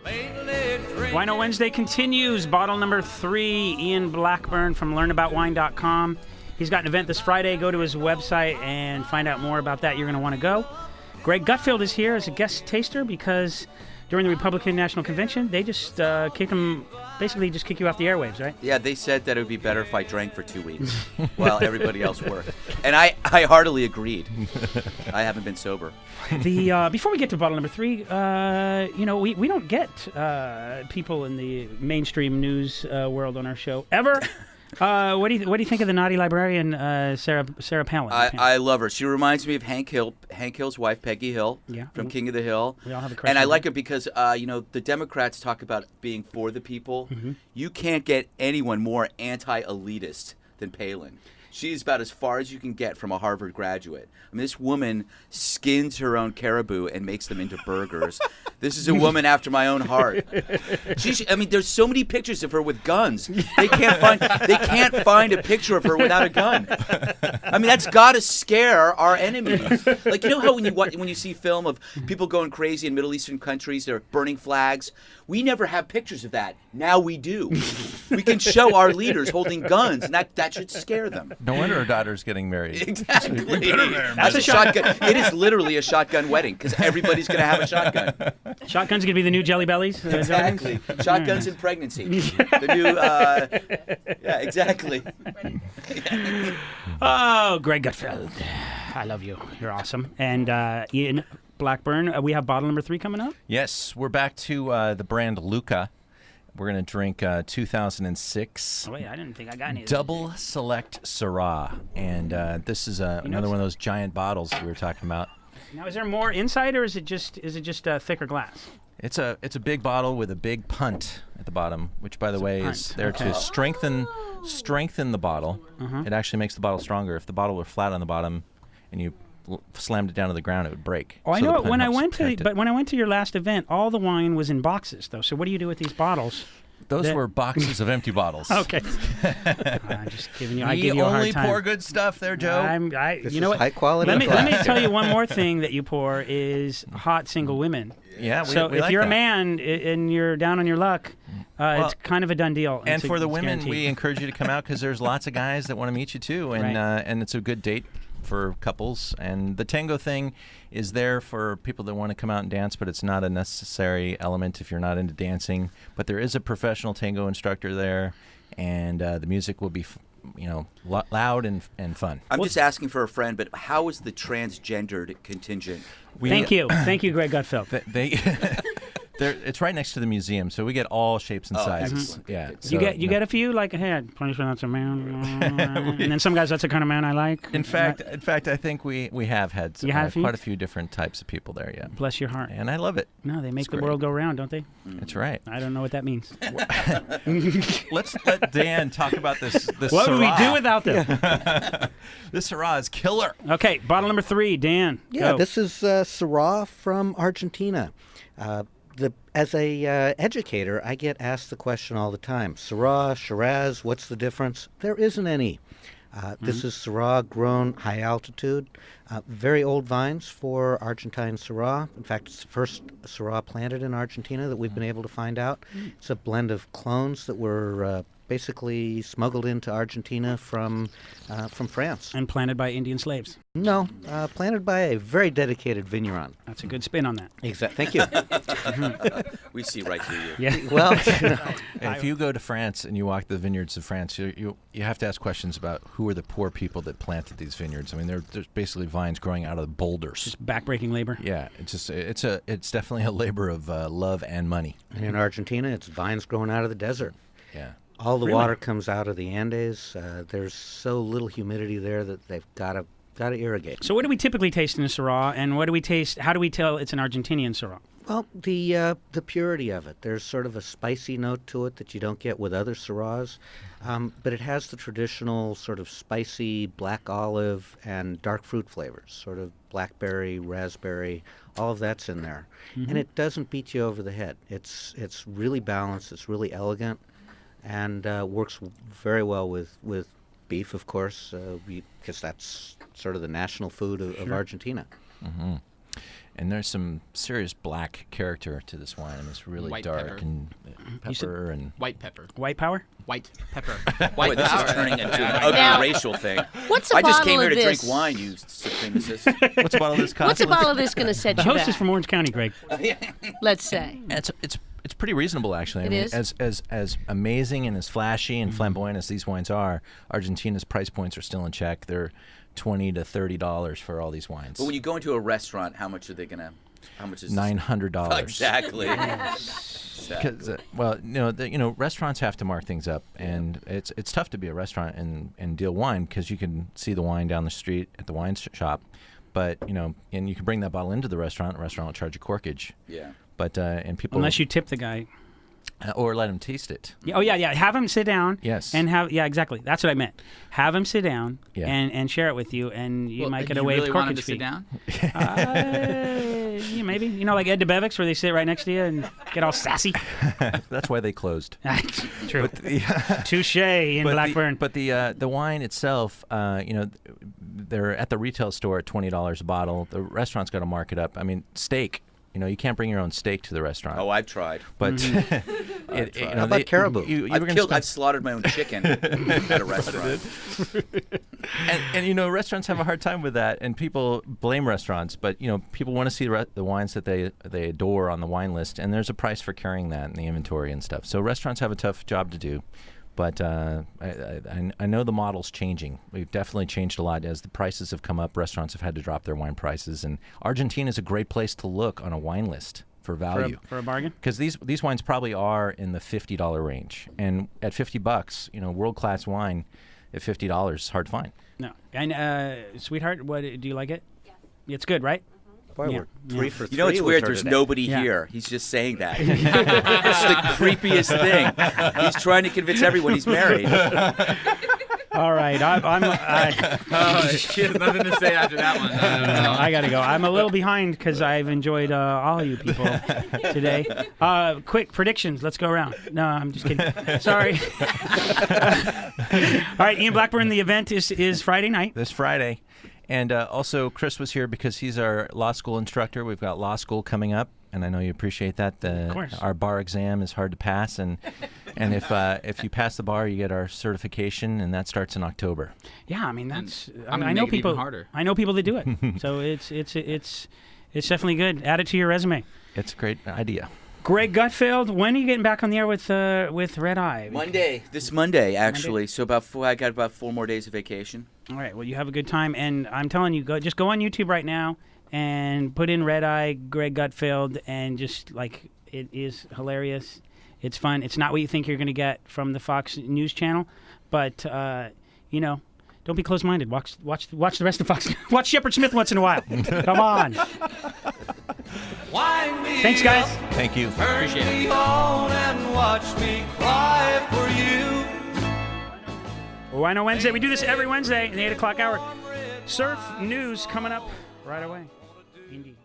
Wino Wednesday continues. Bottle number 3, Ian Blackburn from learnaboutwine.com. He's got an event this Friday. Go to his website and find out more about that. You're going to want to go. Greg Gutfeld is here as a guest taster because during the Republican National Convention, they just kick him, basically just kick you off the airwaves, right? Yeah, they said that it would be better if I drank for 2 weeks while everybody else worked. And I heartily agreed. I haven't been sober. Before we get to bottle number 3, we don't get people in the mainstream news world on our show ever. What do you think of the naughty librarian, Syrah Palin? I love her. She reminds me of Hank Hill's wife, Peggy Hill, from King of the Hill. We all have a crush and I on like her her because the Democrats talk about being for the people. Mm-hmm. You can't get anyone more anti-elitist than Palin. She's about as far as you can get from a Harvard graduate. I mean, this woman skins her own caribou and makes them into burgers. This is a woman after my own heart. There's so many pictures of her with guns. They can't find a picture of her without a gun. I mean, that's got to scare our enemies. Like, you know how when you see film of people going crazy in Middle Eastern countries, they're burning flags? We never have pictures of that. Now we do. We can show our leaders holding guns, and that should scare them. No wonder her daughter's getting married. Exactly. That's a shotgun. It is literally a shotgun wedding because everybody's going to have a shotgun. Shotgun's going to be the new Jelly Bellies? Exactly. Shotguns in pregnancy. The new, yeah, exactly. Oh, Greg Gutfeld. I love you. You're awesome. And Ian Blackburn, we have bottle number 3 coming up? Yes, we're back to the brand Luca. We're going to drink 2006. Oh, wait, I didn't think I got any. Double Select Syrah. And this is another one of those giant bottles we were talking about. Now, is there more inside, or is it just thicker glass? It's a big bottle with a big punt at the bottom, which, by the way, is there to strengthen the bottle. It actually makes the bottle stronger. If the bottle were flat on the bottom and you slammed it down to the ground, it would break. Oh, I know. When I went to your last event, all the wine was in boxes, though. So what do you do with these bottles? Those were boxes of empty bottles. Okay. I'm just giving you. I give you a hard time. You only pour good stuff there, Joe. You know what? High quality. Let me tell you one more thing that you pour is hot single women. Yeah, so we if like you're that. a man and you're down on your luck, it's kind of a done deal. And for the women, guaranteed. we encourage you to come out because there's lots of guys that want to meet you too, and and it's a good date for couples. And the tango thing is there for people that want to come out and dance, but it's not a necessary element if you're not into dancing. But there is a professional tango instructor there, and the music will be loud and fun. I'm just asking for a friend, but how is the transgendered contingent? Thank you, Greg Gutfeld. It's right next to the museum, so we get all shapes and sizes. Yeah, so, you get a few like, hey, pretty sure that's a man, and then some guys, that's the kind of man I like. In fact, I think we have had quite a few different types of people there. Yeah, bless your heart, and I love it. No, they make the world go round, don't they? That's right. I don't know what that means. Let's let Dan talk about this. What would we Syrah. do without them? This Syrah is killer. Okay, bottle number 3, Dan. Yeah, go. this is Syrah from Argentina. As a educator, I get asked the question all the time: Syrah, Shiraz, what's the difference? There isn't any. This is Syrah grown high altitude. Very old vines for Argentine Syrah. In fact, it's the first Syrah planted in Argentina that we've been able to find out. It's a blend of clones that were basically smuggled into Argentina from France. And planted by Indian slaves. No, planted by a very dedicated vigneron. That's a good spin on that. Exactly. Thank you. We see right through you. Yeah. Well, if you go to France and you walk the vineyards of France, you have to ask questions about who are the poor people that planted these vineyards. I mean, there's basically vines growing out of boulders. Just backbreaking labor. Yeah, it's definitely a labor of love and money. And in Argentina, it's vines growing out of the desert. Yeah. All the water comes out of the Andes. There's so little humidity there that they've got to irrigate. So what do we typically taste in a Syrah, and what do we taste? How do we tell it's an Argentinian Syrah? Well, the purity of it. There's sort of a spicy note to it that you don't get with other Syrahs, but it has the traditional sort of spicy black olive and dark fruit flavors, sort of blackberry, raspberry, all of that's in there. And it doesn't beat you over the head. It's really balanced, it's really elegant, and works very well with beef, of course, because that's sort of the national food of Argentina. And there's some serious black character to this wine. I mean, it's really White dark pepper. and pepper and White pepper. White power? White pepper. Boy, White this power. is turning into an ugly Now- racial thing. What's a I just bottle came here of to drink this? wine, you supremacist. what's a bottle of this cost? What's a bottle of this going to set The you host back? is from Orange County, Greg. Let's say. It's pretty reasonable, actually. I It mean, is? as amazing and as flashy and flamboyant as these wines are, Argentina's price points are still in check. They're $20 to $30 for all these wines. But when you go into a restaurant, how much are they gonna? How much is $900. Exactly. Because restaurants have to mark things up, and it's tough to be a restaurant and deal wine because you can see the wine down the street at the wine shop, but and you can bring that bottle into the restaurant. The restaurant will charge you corkage. Yeah. But and people Unless you tip the guy. or let them taste it. Yeah, oh, yeah. Have him sit down. Yes. And exactly. That's what I meant. Have him sit down Yeah. and share it with you, and you Well, might get you a wave really want him corkage to fee. sit down? Yeah, maybe. Like Ed DeBevick's, where they sit right next to you and get all sassy. That's why they closed. True. Touche, Ian Blackburn. But the wine itself, they're at the retail store at $20 a bottle. The restaurant's got to mark it up. I mean, steak. You can't bring your own steak to the restaurant. Oh, I've tried. But How about caribou? I've slaughtered my own chicken at a restaurant. and restaurants have a hard time with that, and people blame restaurants. But people want to see the wines that they adore on the wine list, and there's a price for carrying that in the inventory and stuff. So restaurants have a tough job to do. But I know the model's changing. We've definitely changed a lot. As the prices have come up, restaurants have had to drop their wine prices. And Argentina is a great place to look on a wine list for value. For a bargain? Because these wines probably are in the $50 range. And at $50, world-class wine at $50 is hard to find. No. And, sweetheart, what do you like it? Yeah. It's good, right? Boy, Yeah. we're three for three. You know, it's with weird. her There's today. nobody Yeah. here. He's just saying that. It's the creepiest thing. He's trying to convince everyone he's married. All right. She has nothing to say after that one. I got to go. I'm a little behind because I've enjoyed all of you people today. Quick predictions. Let's go around. No, I'm just kidding. Sorry. All right, Ian Blackburn, the event is Friday night. This Friday. And also, Chris was here because he's our law school instructor. We've got law school coming up, and I know you appreciate that. Of course. Our bar exam is hard to pass, and if you pass the bar, you get our certification, and that starts in October. Yeah, I mean that's. I'm gonna I know make it even people. harder. I know people that do it. So it's definitely good. Add it to your resume. It's a great idea. Greg Gutfeld, when are you getting back on the air with Redeye? This Monday, actually. So I got about 4 more days of vacation. All right. Well, you have a good time, and I'm telling you, just go on YouTube right now and put in Redeye Greg Gutfeld, and just it is hilarious. It's fun. It's not what you think you're going to get from the Fox News channel, but don't be close-minded. Watch the rest of Fox. Watch Shepard Smith once in a while. Come on. Thanks, guys. Thank you. Appreciate it. Wino Wednesday. We do this every Wednesday in the 8 o'clock hour. Surf news coming up right away. Indeed.